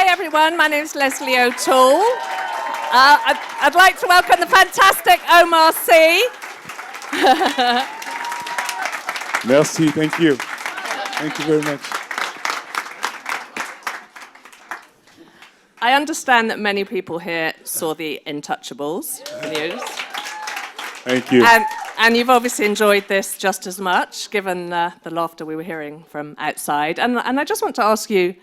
Hi everyone, my name is Lesley O'Toole. I'd like to welcome the fantastic Omar Sy. Merci, thank you. Thank you very much. I understand that many people here saw the Intouchables news. Thank you. And you've obviously enjoyed this just as much, given the laughter we were hearing from outside. And I just want to ask you,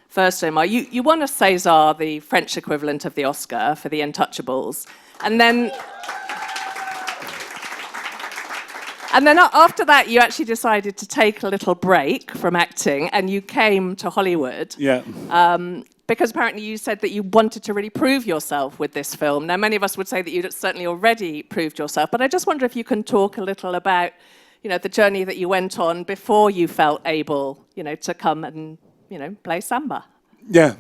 first, Omar, you won a César, the French equivalent of the Oscar, for the Intouchables. And then after that, you actually decided to take a little break from acting, and you came to Hollywood. Yeah. Because apparently you said that you wanted to really prove yourself with this film. Now, many of us would say that you'd certainly already proved yourself, but I just wonder if you can talk a little about, the journey that you went on before you felt able, to come and, play samba. Yeah.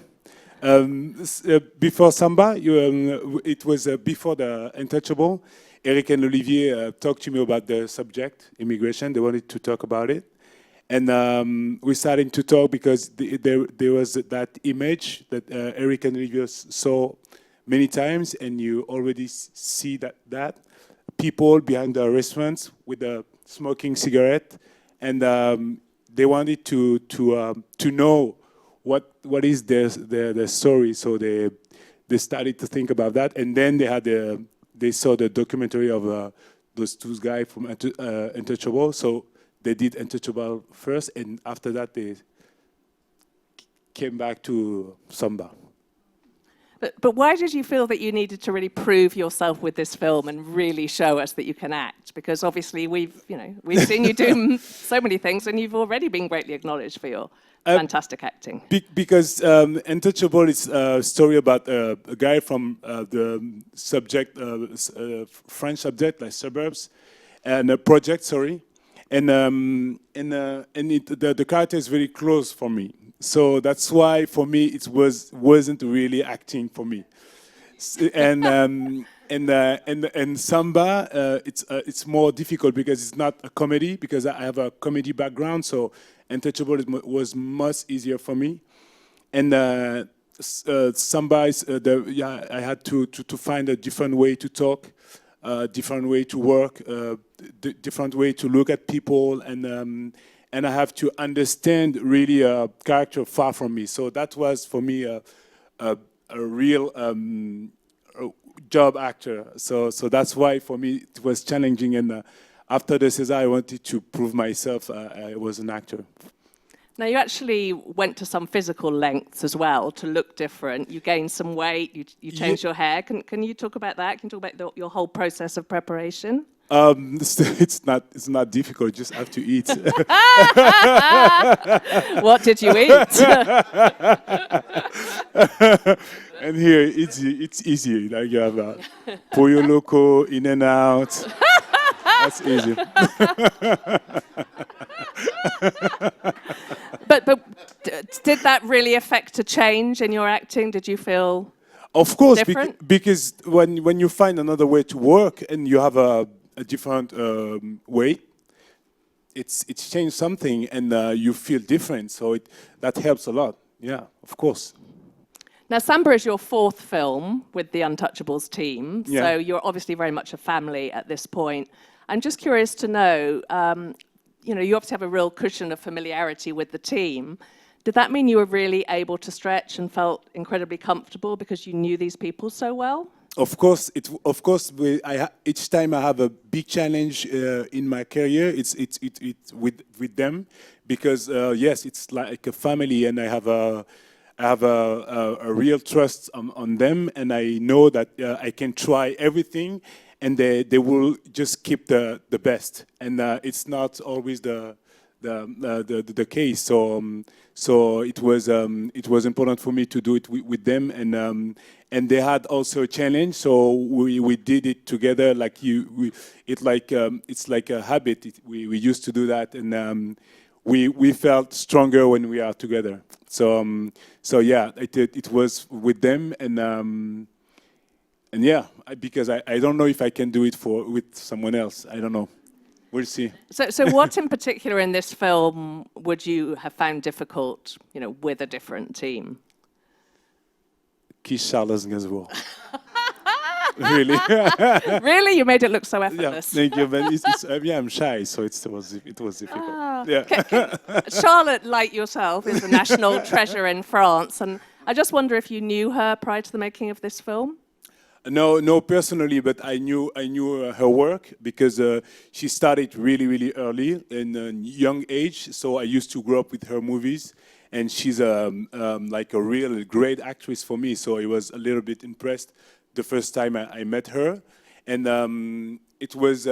Before samba, it was before the Intouchable. Eric and Olivier talked to me about the subject, immigration. They wanted to talk about it. And we started to talk because there was that image that Eric and Olivier saw many times, and you already see that people behind the restaurants with a smoking cigarette, and they wanted to know what is their story. So they started to think about that, and then they saw the documentary of those two guys from Intouchables. So they did Intouchable first, and after that they came back to samba. But why did you feel that you needed to really prove yourself with this film and really show us that you can act? Because obviously we've seen you do so many things, and you've already been greatly acknowledged for your fantastic acting. Because Intouchable is a story about a guy from the subject, French subject, like suburbs, and a project, sorry. And the character is very close for me, so that's why for me it wasn't really acting for me. And samba, it's more difficult because it's not a comedy, because I have a comedy background, so Intouchable was much easier for me. And samba is I had to find a different way to talk. Different way to work, different way to look at people, and I have to understand really a character far from me. So that was for me a real job actor. So that's why for me it was challenging. And after the César, I wanted to prove myself I was an actor. Now, you actually went to some physical lengths as well to look different. You gained some weight, you changed your hair. Can you talk about that? Can you talk about your whole process of preparation? It's not difficult, just have to eat. What did you eat? And here, it's easy. Like you have Pollo Loco, In and Out. That's easy. But did that really affect a change in your acting? Did you feel Of course, different? because when you find another way to work and you have a different way, it's changed something, and you feel different. So that helps a lot. Yeah, of course. Now, Samba is your fourth film with the Untouchables team, Yeah. so you're obviously very much a family at this point. I'm just curious to know, you obviously have a real cushion of familiarity with the team. Did that mean you were really able to stretch and felt incredibly comfortable because you knew these people so well? Of course, each time I have a big challenge in my career, it's with them, because yes, it's like a family, and I have a real trust on them, and I know that I can try everything, and they will just keep the best, and it's not always the case. So it was important for me to do it with them, and they had also a challenge. So we did it together. Like it's like a habit. We used to do that, and we felt stronger when we are together. So yeah, it was with them, and yeah, because I don't know if I can do it with someone else. I don't know. We'll see. So what in particular in this film would you have found difficult, with a different team? kiss Charlotte Gainsb. Really? Really? You made it look so Yeah, effortless. thank you. But yeah, I'm shy, so it was difficult. Yeah. Charlotte, like yourself, is a national treasure in France, and I just wonder if you knew her prior to the making of this film? No, personally, but I knew her work because she started really early in a young age. So I used to grow up with her movies, and she's like a real great actress for me. So I was a little bit impressed the first time I met her, and it was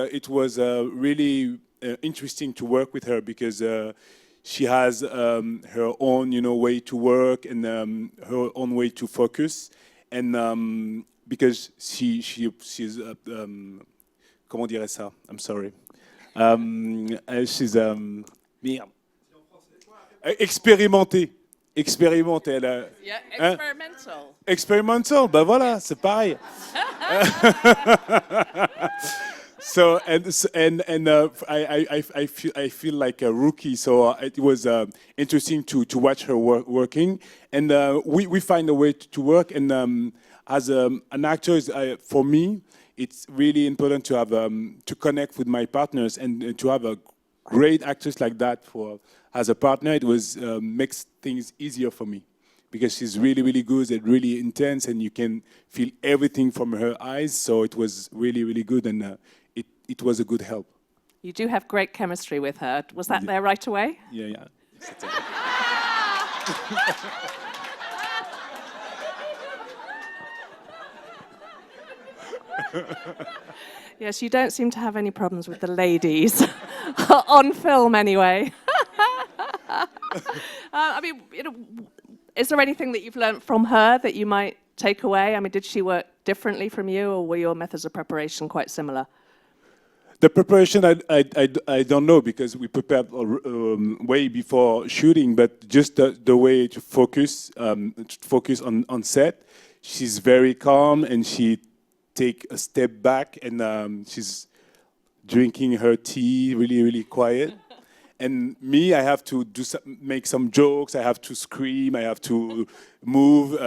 really interesting to work with her because she has her own way to work and her own way to focus, and because she's comment dirais ça? I'm sorry. She's merde. Expérimentée. Elle Yeah, experimental. Experimental, ben voilà, c'est pareil. So I feel like a rookie. So it was interesting to watch her working, and we find a way to work. And as an actor, for me, it's really important to have to connect with my partners and to have a great actress like that as a partner. It was makes things easier for me because she's really good and really intense, and you can feel everything from her eyes. So it was really good, and it was a good help. You do have great chemistry with her. Was that there right away? Yeah. Yes, you don't seem to have any problems with the ladies, on film anyway. I mean, is there anything that you've learned from her that you might take away? I mean, did she work differently from you, or were your methods of preparation quite similar? The preparation, I don't know, because we prepared way before shooting, but just the way to focus on set. She's very calm, and she take a step back, and she's drinking her tea really quiet. And me, I have to make some jokes, I have to scream, I have to move.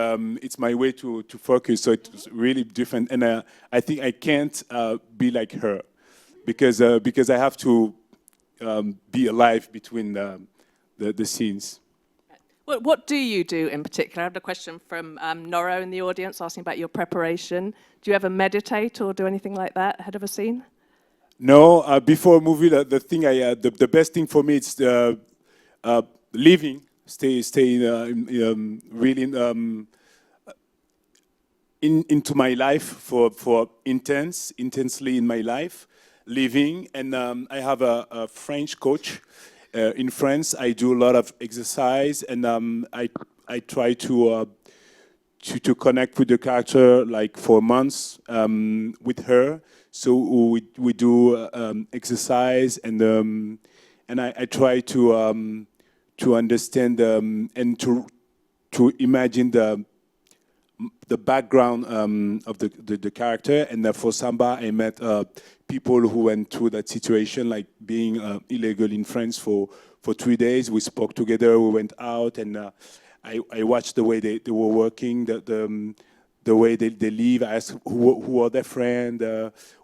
It's my way to focus, so it's really different. And I think I can't be like her, because I have to be alive between the scenes. What do you do in particular? I have a question from Noro in the audience asking about your preparation. Do you ever meditate or do anything like that ahead of a scene? No, before a movie, the best thing for me is living, stay really into my life for intensely in my life, living. And I have a French coach. In France, I do a lot of exercise, and I try to connect with the character like for months with her. So we do exercise, and I try to understand and to imagine the background of the character. And for Samba, I met people who went through that situation, like being illegal in France for 3 days. We spoke together, we went out, and I watched the way they were working, the way they live. I asked who are their friends,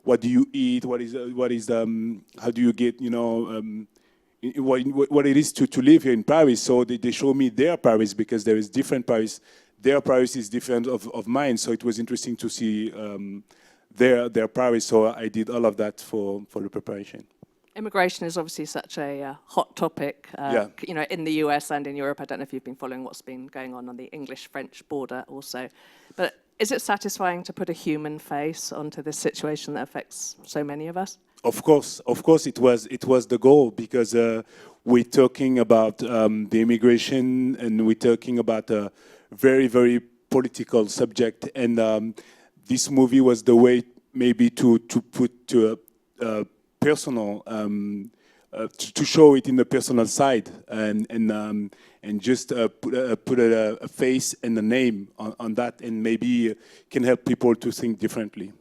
what do you eat, what is how do you get, what it is to live here in Paris. So they show me their Paris, because there is different Paris. Their Paris is different of mine, so it was interesting to see their Paris. So I did all of that for the preparation. Immigration is obviously such a hot topic, in the US and in Europe. I don't know if you've been following what's been going on the English-French border also. But is it satisfying to put a human face onto this situation that affects so many of us? Of course, it was the goal, because we're talking about the immigration, and we're talking about a very political subject, and this movie was the way maybe to put to a personal, to show it in the personal side, and just put a face and a name on that, and maybe can help people to think differently.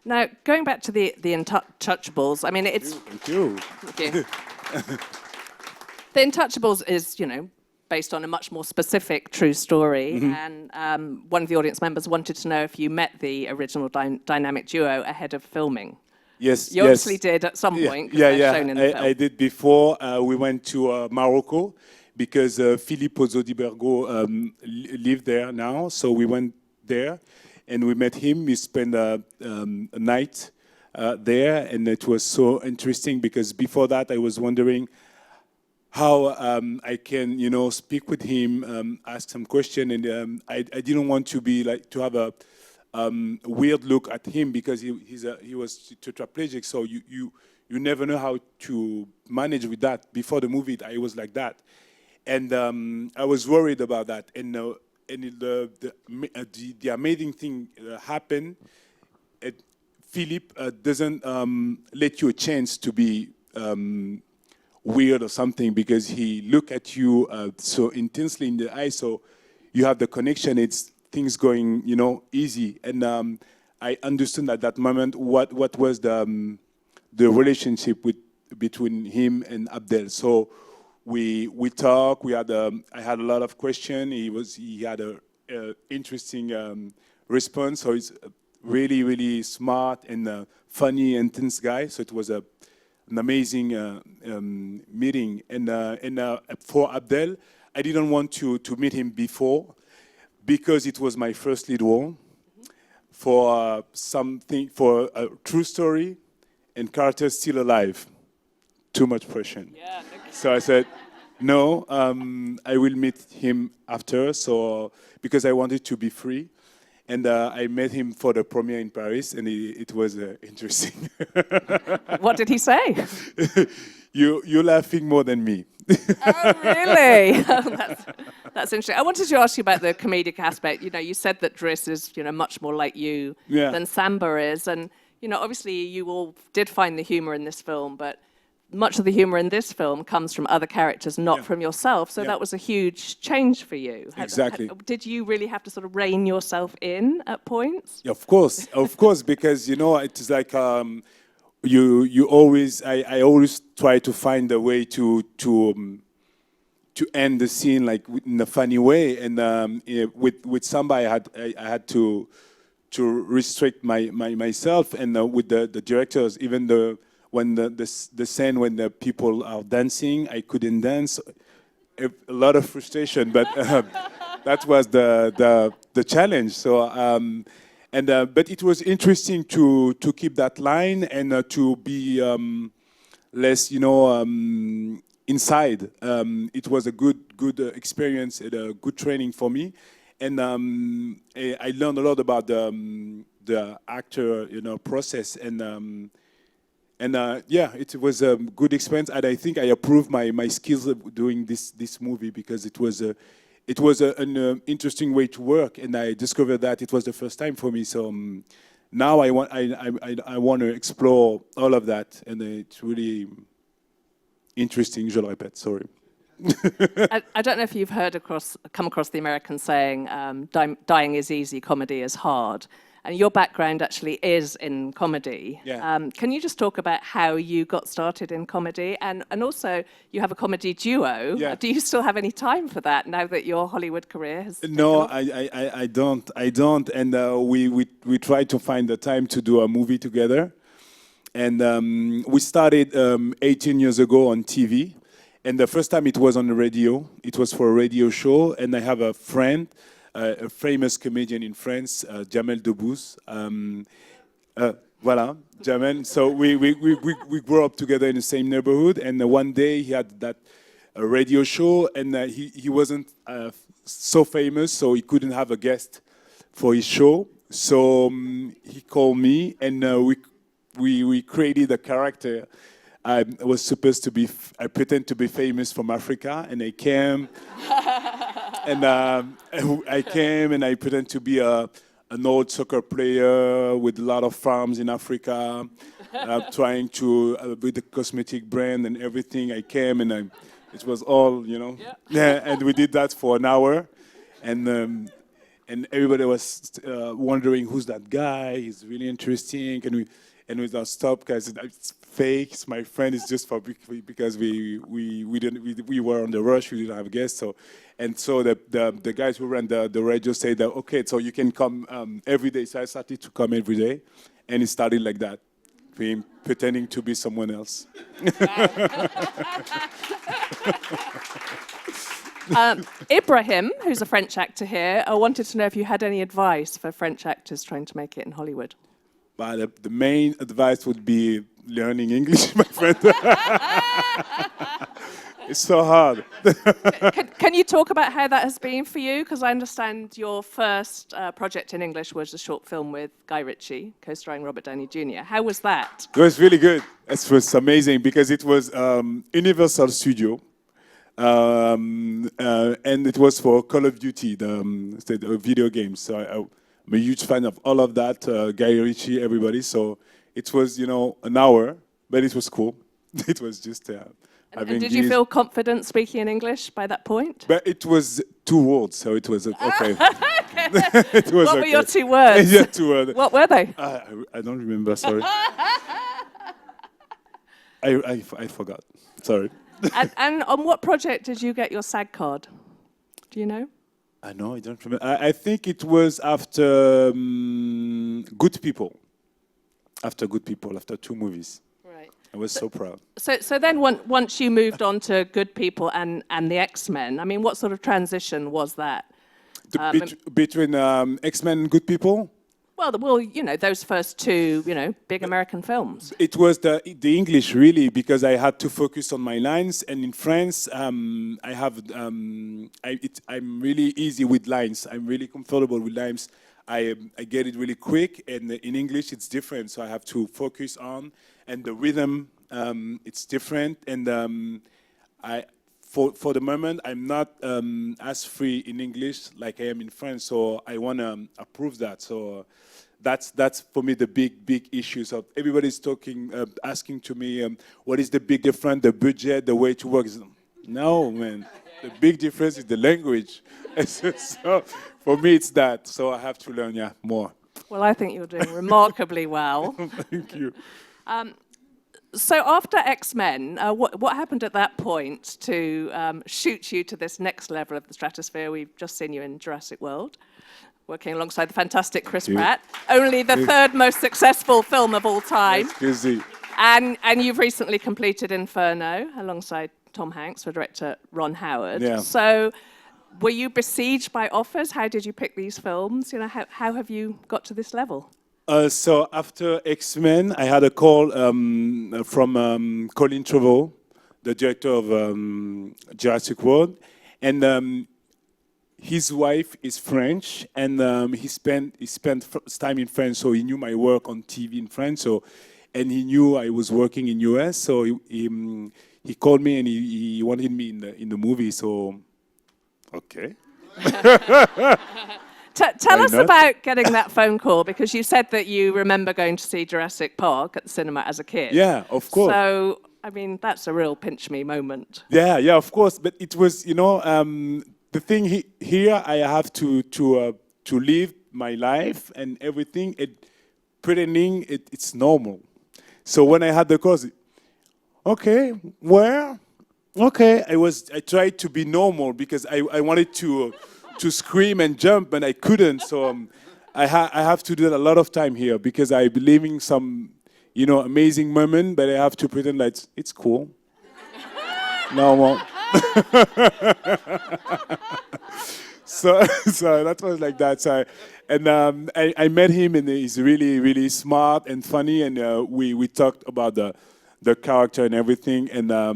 Now, going back to the Intouchables, I mean, it's... Thank you. Thank you. The Intouchables is, based on a much more specific true story. And one of the audience members wanted to know if you met the original dynamic duo ahead of filming. Yes, You obviously did at some point, 'cause they're shown in the film. I did before. We went to Morocco because Filippo Zodibergo lived there now. So we went there and we met him. We spent a night there, and it was so interesting because before that I was wondering how I can, speak with him, ask some question, and I didn't want to be like to have a weird look at him because he was tetraplegic, so you never know how to manage with that. Before the movie, I was like that, and I was worried about that. And the amazing thing happened. Philip doesn't let you a chance to be weird or something because he look at you so intensely in the eye, so you have the connection. It's things going, easy. And I understood at that moment what was the relationship between him and Abdel. So we talked. I had a lot of questions. He had a interesting response. So he's really, really smart and funny, intense guy. So it was an amazing meeting. And for Abdel, I didn't want to meet him before because it was my first lead role for a true story and character still alive. Too much pressure. Yeah. So I said, no, I will meet him after. So because I wanted to be free. And I met him for the premiere in Paris, and it was interesting. What did he say? You're laughing more than me. Oh, really? That's interesting. I wanted to ask you about the comedic aspect. You said that Driss is, much more like you than Samba is. And, obviously you all did find the humor in this film, but much of the humor in this film comes from other characters, not from yourself. So that was a huge change for you. Exactly. Did you really have to sort of rein yourself in at points? Yeah, of course, because it's like you always. I always try to find a way to end the scene like in a funny way, and with Samba I had to restrict myself, and with the directors, even when the scene when the people are dancing, I couldn't dance. A lot of frustration, but that was the challenge. So but it was interesting to keep that line and to be less, inside. It was a good experience and a good training for me, and I learned a lot about the actor, process and. It was a good experience, and I think I approved my skills of doing this movie because it was an interesting way to work, and I discovered that it was the first time for me. So now I want to explore all of that, and it's really interesting. Je le répète, sorry. I don't know if you've come across the American saying, "Dying is easy, comedy is hard." And your background actually is in comedy. Yeah. Can you just talk about how you got started in comedy? And also, you have a comedy duo. Yeah. Do you still have any time for that now that your Hollywood career has taken No, off? I don't. And we try to find the time to do a movie together. And we started 18 years ago on TV. And the first time it was on the radio. It was for a radio show. And I have a friend, a famous comedian in France, Jamel Debbouze. Voilà, Jamel. So we grew up together in the same neighborhood, and one day he had that radio show, and he wasn't so famous, so he couldn't have a guest for his show. So he called me, and we created a character. I was supposed to be, I pretend to be famous from Africa, and I came. And I came and I pretend to be an old soccer player with a lot of farms in Africa, trying to, with the cosmetic brand and everything. I came and it was all, Yeah, and we did that for an hour. And everybody was wondering, who's that guy? He's really interesting. and we don't stop because it's fake. It's my friend. It's just for because we were on the rush. We didn't have guests. So the guys who ran the radio said that okay, so you can come every day. So I started to come every day, and it started like that, him pretending to be someone else. Ibrahim, who's a French actor here, wanted to know if you had any advice for French actors trying to make it in Hollywood. But the main advice would be learning English, my friend. It's so hard. Can you talk about how that has been for you? Because I understand your first project in English was a short film with Guy Ritchie, co-starring Robert Downey Jr. How was that? It was really good. It was amazing because it was Universal Studio. And it was for Call of Duty, the video games. So I'm a huge fan of all of that, Guy Ritchie, everybody. So it was, an hour, but it was cool. It was just and did you feel confident speaking in English by that point? But it was 2 words, so it was okay. It was what were your 2 words? Yeah, 2 words. What were they? I don't remember, sorry. I forgot, sorry. And on what project did you get your SAG card? Do you know? I know, I don't remember. I think it was after Good People. After Good People, after 2 movies. Right. I was so proud. So then once you moved on to Good People and the X-Men, I mean, what sort of transition was that? Between X-Men and Good People? Well, those first 2, big American films. It was the English really, because I had to focus on my lines, and in France, I'm really easy with lines. I'm really comfortable with lines. I get it really quick, and in English it's different, so I have to focus on, and the rhythm it's different, and for the moment I'm not as free in English like I am in French, so I want to approve that. So that's for me the big issue. So everybody's asking to me, what is the big difference, the budget, the way to work? No, man, the big difference is the language. So for me it's that. So I have to learn, more. Well, I think you're doing remarkably well. Thank you. So after X-Men, what happened at that point to shoot you to this next level of the stratosphere? We've just seen you in Jurassic World, working alongside the fantastic Chris Pratt, only the 3rd most successful film of all time. And you've recently completed Inferno alongside Tom Hanks for director Ron Howard. Yeah. So were you besieged by offers? How did you pick these films? How have you got to this level? So after X-Men, I had a call from Colin Trevorrow, the director of Jurassic World, and his wife is French, and he spent time in France, so he knew my work on TV in France. So, and he knew I was working in US, so he called me and he wanted me in the movie. So, okay. Tell us about getting that phone call, because you said that you remember going to see Jurassic Park at the cinema as a kid. Yeah, of course. So, I mean, that's a real pinch me moment. Yeah, of course. But it was, the thing here, I have to live my life and everything, pretending it's normal. So when I had the call, okay, where? Okay, I tried to be normal because I wanted to scream and jump, but I couldn't. So I have to do that a lot of time here because I believe in some, amazing moment, but I have to pretend like it's cool. Normal. So that was like that. So, and I met him, and he's really, really smart and funny, and we talked about the character and everything, and I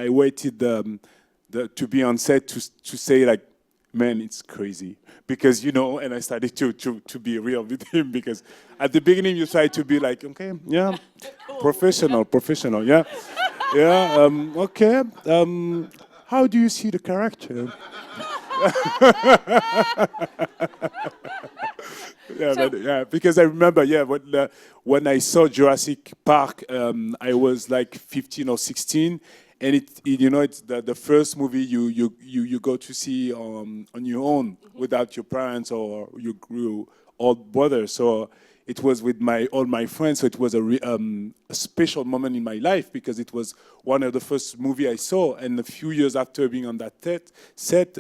waited to be on set to say like, man, it's crazy because and I started to be real with him because at the beginning you try to be like, okay, yeah, professional, yeah, okay, how do you see the character? Because I remember, when I saw Jurassic Park, I was like 15 or 16, and it's the first movie you go to see on your own without your parents or your old brother. So it was with all my friends, so it was a special moment in my life because it was one of the first movie I saw. And a few years after being on that set,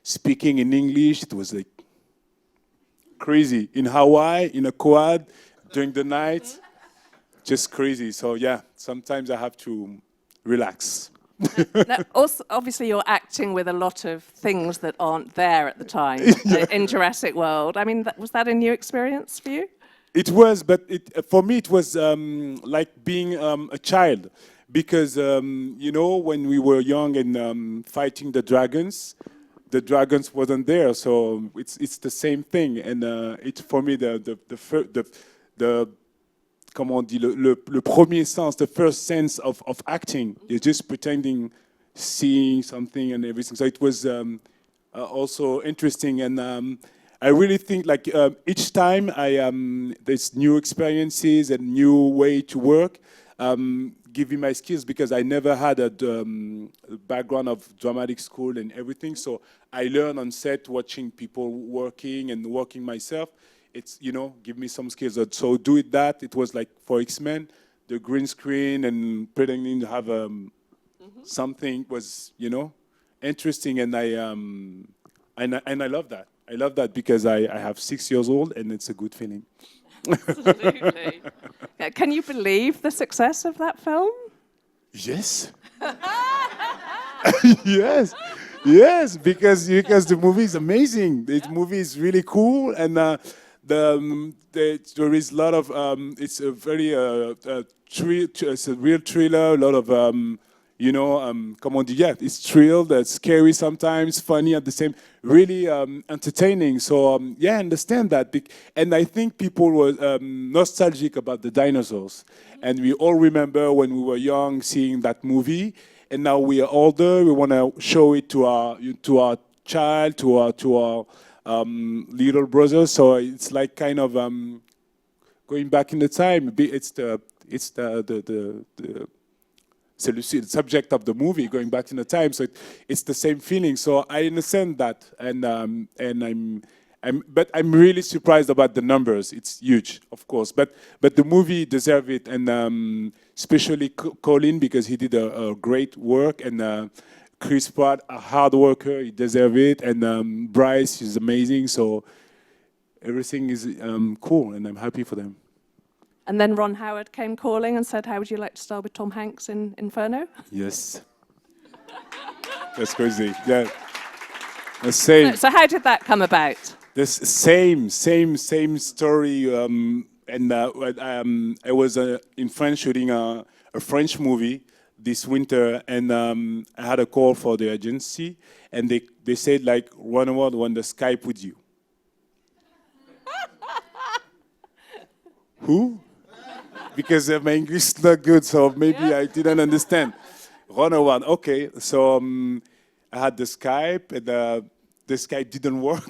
speaking in English, it was like crazy. In Hawaii, in a quad, during the night, just crazy. So yeah, sometimes I have to relax. Now, also, obviously, you're acting with a lot of things that aren't there at the time in Jurassic World. I mean, was that a new experience for you? It was, but for me it was like being a child, because you know, when we were young and fighting the dragons wasn't there, so it's the same thing, and it's for me the comment on dit, le premier sens, the first sense of acting. You're just pretending, seeing something and everything. So it was also interesting, and I really think like each time there's new experiences and new way to work, giving my skills, because I never had a background of dramatic school and everything. So I learned on set, watching people working and working myself. It's, you know, give me some skills. So it was like for X-Men, the green screen and pretending to have something was, you know, interesting, and I love that. I love that because I have 6 years old, and it's a good feeling. Absolutely. Yeah, can you believe the success of that film? Yes. yes, because the movie is amazing. The movie is really cool, and there is a lot of it's a very it's a real thriller, a lot of you know, comment on dit, yeah, it's thrilled, scary sometimes, funny at the same, really entertaining. So yeah, I understand that, and I think people were nostalgic about the dinosaurs, and we all remember when we were young seeing that movie, and now we are older, we want to show it to our child, to our little brother. So it's like kind of going back in the time. It's the subject of the movie, going back in the time. So it's the same feeling. So I understand that, and but I'm really surprised about the numbers. It's huge, of course, but the movie deserves it, and especially Colin, because he did a great work, and Chris Pratt, a hard worker, he deserves it, and Bryce is amazing. So everything is cool, and I'm happy for them. And then Ron Howard came calling and said, how would you like to star with Tom Hanks in Inferno? Yes. That's crazy. Yeah. The same. So how did that come about? The same story. I was in France shooting a French movie this winter, and I had a call for the agency, and they said, like, Ron Howard want to Skype with you. Who? Because my English is not good, so maybe I didn't understand. Ron Howard, okay. So I had the Skype, and the Skype didn't work,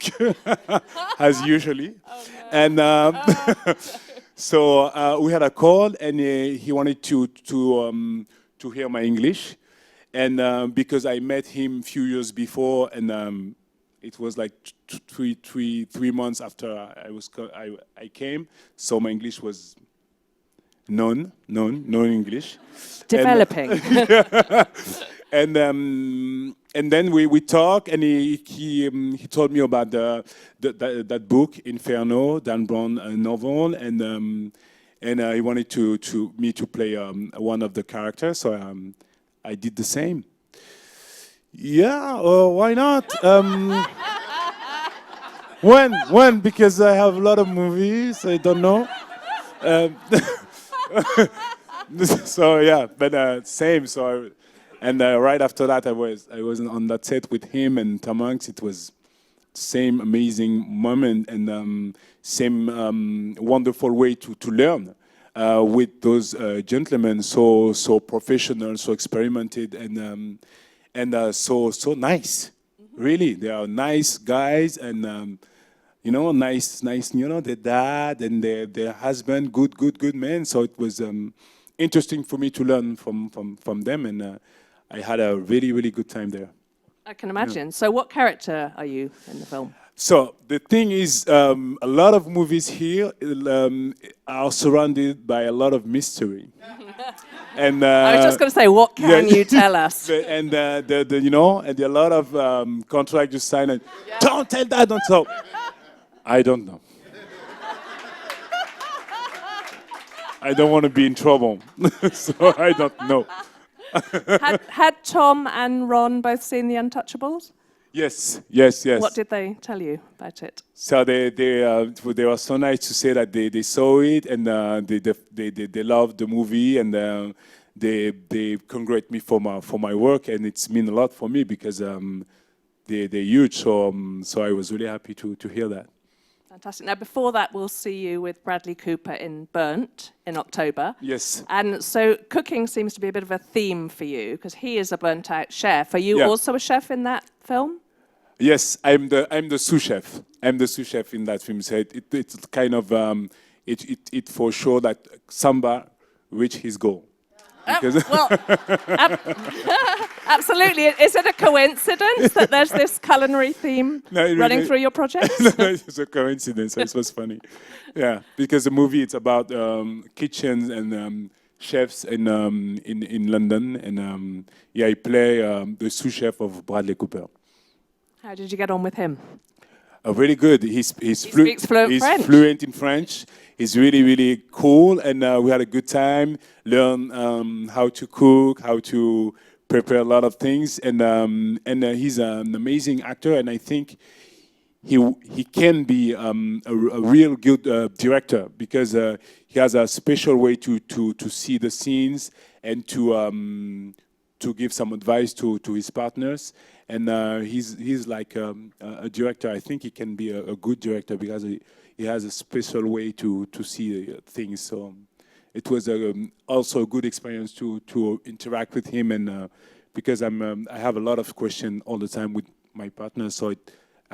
as usually. Oh, no. And so we had a call, and he wanted to hear my English. And because I met him a few years before, and it was like 3 months after I came, so my English was known English. Developing. And then we talked, and he told me about that book, Inferno, Dan Brown novel, and he wanted me to play one of the characters, so I did the same. Yeah, why not? When? Because I have a lot of movies, I don't know. So yeah, but same. So right after that, I was on that set with him and Tom Hanks. It was same amazing moment, and same wonderful way to learn with those gentlemen, so professional, so experimented, and so nice. Mm-hmm. Really, they are nice guys, and you know, nice. You know, their dad and their husband, good men. So it was interesting for me to learn from them, and I had a really good time there. I can imagine. Yeah. So what character are you in the film? So the thing is, a lot of movies here are surrounded by a lot of mystery. And I was just going to say, what can you tell us? and you know, and a lot of contracts you sign and don't tell that, don't tell. I don't know. I don't want to be in trouble, so I don't know. Had Tom and Ron both seen The Untouchables? Yes, yes, yes. What did they tell you about it? So they were so nice to say that they saw it and they loved the movie and they congratulate me for my work, and it's mean a lot for me because they're huge. So I was really happy to hear that. Fantastic. Now, before that, we'll see you with Bradley Cooper in Burnt in October. Yes. And so cooking seems to be a bit of a theme for you because he is a burnt-out chef. Are you also a chef in that film? Yes, I'm the sous chef. I'm the sous chef in that film. So it's kind of it for sure that Samba reached his goal. Because Absolutely. Is it a coincidence that there's this culinary theme running through your project? No, it's a coincidence. So it was funny. Yeah, because the movie it's about kitchens and chefs in London, and I play the sous chef of Bradley Cooper. How did you get on with him? Really good. He speaks fluent French. Fluent in French. He's really, really cool, and we had a good time. Learn how to cook, how to prepare a lot of things, and he's an amazing actor. And I think he can be a real good director because he has a special way to see the scenes and to give some advice to his partners. And he's like a director. I think he can be a good director because he has a special way to see things. So it was also a good experience to interact with him, and because I have a lot of questions all the time with my partner, so I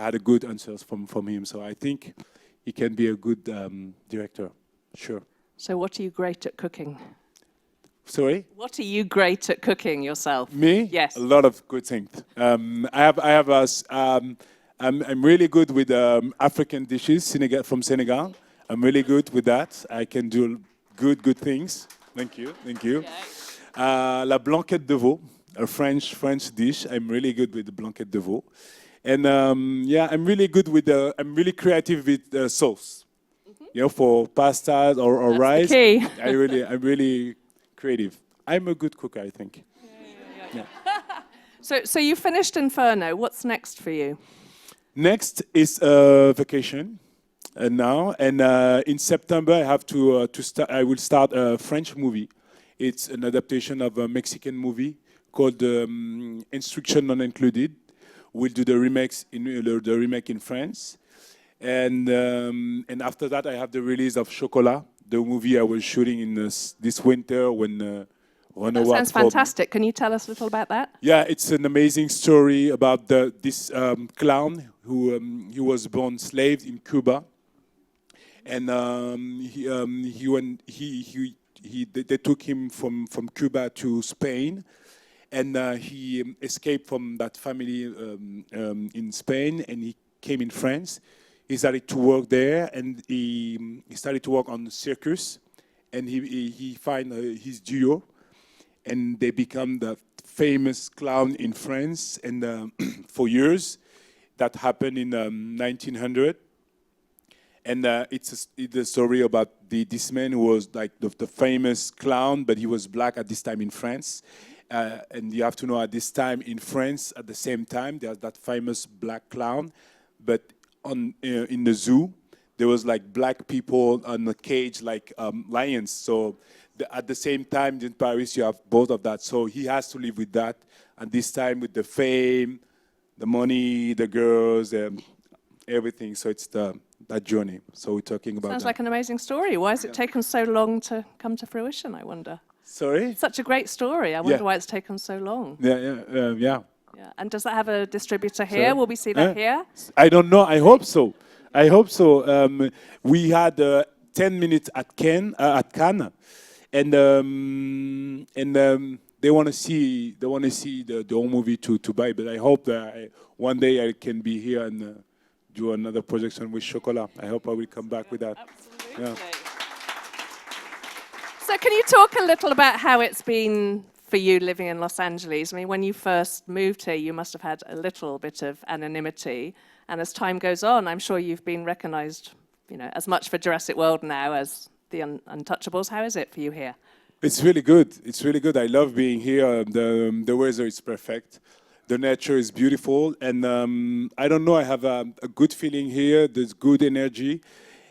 had a good answers from him. So I think he can be a good director, sure. So what are you great at cooking? Sorry? What are you great at cooking yourself? Me? Yes. A lot of good things. I'm really good with African dishes from Senegal. I'm really good with that. I can do good things. Thank you. Okay. La blanquette de veau, a French dish. I'm really good with the blanquette de veau. And I'm really good with I'm really creative with sauce. Mm-hmm. You know, for pasta or That's rice. The key. I'm really creative. I'm a good cook, I think. Yeah. So you finished Inferno. What's next for you? Next is vacation now, and in September I have to start. I will start a French movie. It's an adaptation of a Mexican movie called Instruction Not Included. We'll do the remake in France, and after that I have the release of Chocolat, the movie I was shooting in this winter when That sounds fantastic. Can you tell us a little about that? Yeah, it's an amazing story about this clown who he was born slave in Cuba, and they took him from Cuba to Spain, and he escaped from that family in Spain, and he came in France. He started to work there, and he started to work on the circus, and he find his duo, and they become the famous clown in France, and for years, that happened in 1900, and it's a story about this man who was like the famous clown, but he was black at this time in France, and you have to know at this time in France, at the same time, there's that famous black clown, but in the zoo, there was like black people on a cage like lions. So at the same time in Paris, you have both of that. So he has to live with that. And this time with the fame, the money, the girls, everything. So it's that journey. So we're talking about Sounds that. like an amazing story. Why has it taken so long to come to fruition, I wonder? Sorry? Such a great story. I wonder why it's taken so long. Yeah. Yeah. And does that have a distributor here? So, Will we see that here? I don't know. I hope so. We had 10 minutes at Cannes, and they want to see the whole movie to buy. But I hope that one day I can be here and do another projection with Chocolat. I hope I will come back with that. Absolutely. Yeah. So can you talk a little about how it's been for you living in Los Angeles? I mean, when you first moved here, you must have had a little bit of anonymity. And as time goes on, I'm sure you've been recognized, as much for Jurassic World now as the Untouchables. How is it for you here? It's really good. It's really good. I love being here. The weather is perfect. The nature is beautiful. And I don't know, I have a good feeling here. There's good energy.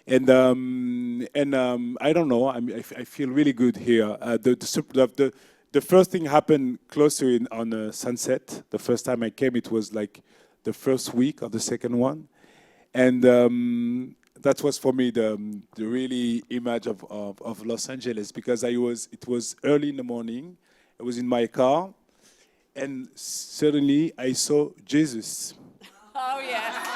And I don't know, I feel really good here. The first thing happened close to it on Sunset. The first time I came, it was like the first week of the second one. And that was for me the really image of Los Angeles, because it was early in the morning. I was in my car, and suddenly I saw Jesus. Oh, yes.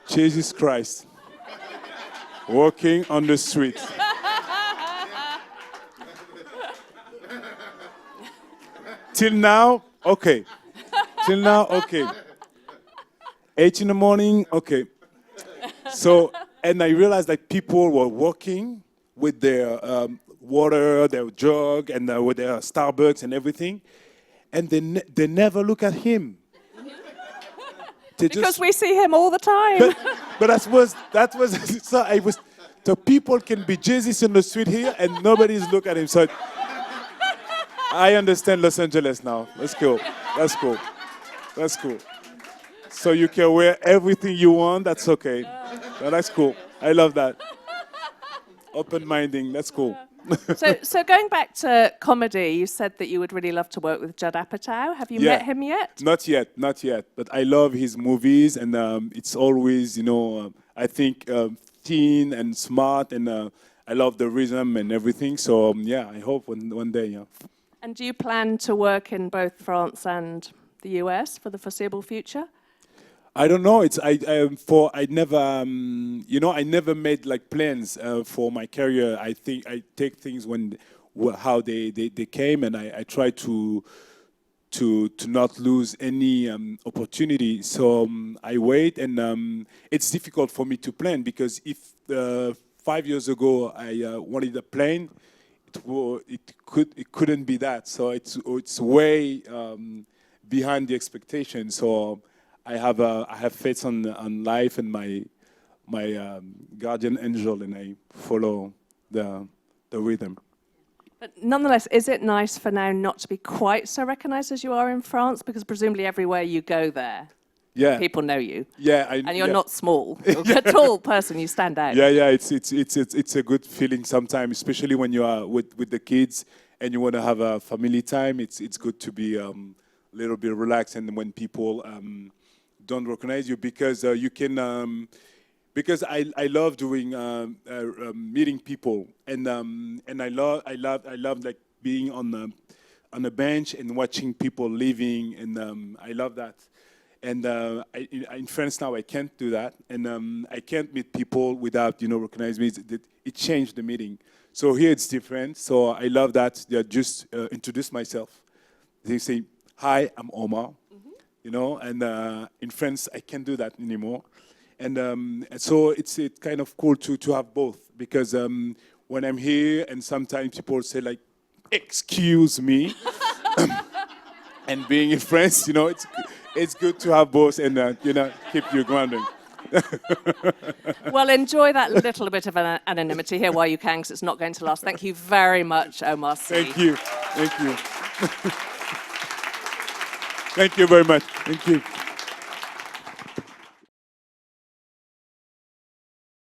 Jesus Christ, walking on the street. Till now, okay. Till now, okay. 8 in the morning, okay. So, and I realized that people were walking with their water, their jug, and with their Starbucks and everything, and they never look at him. Because we see him all the time. But that was so people can be Jesus in the street here and nobody's look at him. So I understand Los Angeles now. That's cool. That's cool. That's cool. So you can wear everything you want. That's okay. No, that's cool. I love that. Open-minding. That's cool. So going back to comedy, you said that you would really love to work with Judd Apatow. Have you met him yet? Not yet. But I love his movies, and it's always, I think teen and smart, and I love the rhythm and everything. So I hope one day. Yeah. And do you plan to work in both France and the US for the foreseeable future? I don't know. I never made like plans for my career. I think I take things how they came, and I try to not lose any opportunity. So I wait, and it's difficult for me to plan, because if 5 years ago I wanted a plane, it couldn't be that. So it's way behind the expectation. So I have faith on life and my guardian angel, and I follow the rhythm. But nonetheless, is it nice for now not to be quite so recognized as you are in France? Because presumably everywhere you go there, people know you. Yeah, and you're not small. You're a tall person. You stand out. Yeah. It's a good feeling sometimes, especially when you are with the kids and you want to have a family time. It's good to be a little bit relaxed, and when people don't recognize you, because you can. Because I love doing meeting people, and I love like being on a bench and watching people living, and I love that. And in France now I can't do that, and I can't meet people without recognize me. It changed the meeting. So here it's different. So I love that. They just introduce myself. They say, "Hi, I'm Omar," and in France I can't do that anymore. And so it's kind of cool to have both, because when I'm here and sometimes people say like, "Excuse me," and being in France, it's good to have both, and keep you grounded. Well, enjoy that little bit of anonymity here while you can, because it's not going to last. Thank you very much, Omar Sy. Thank you. Thank you very much. Thank you.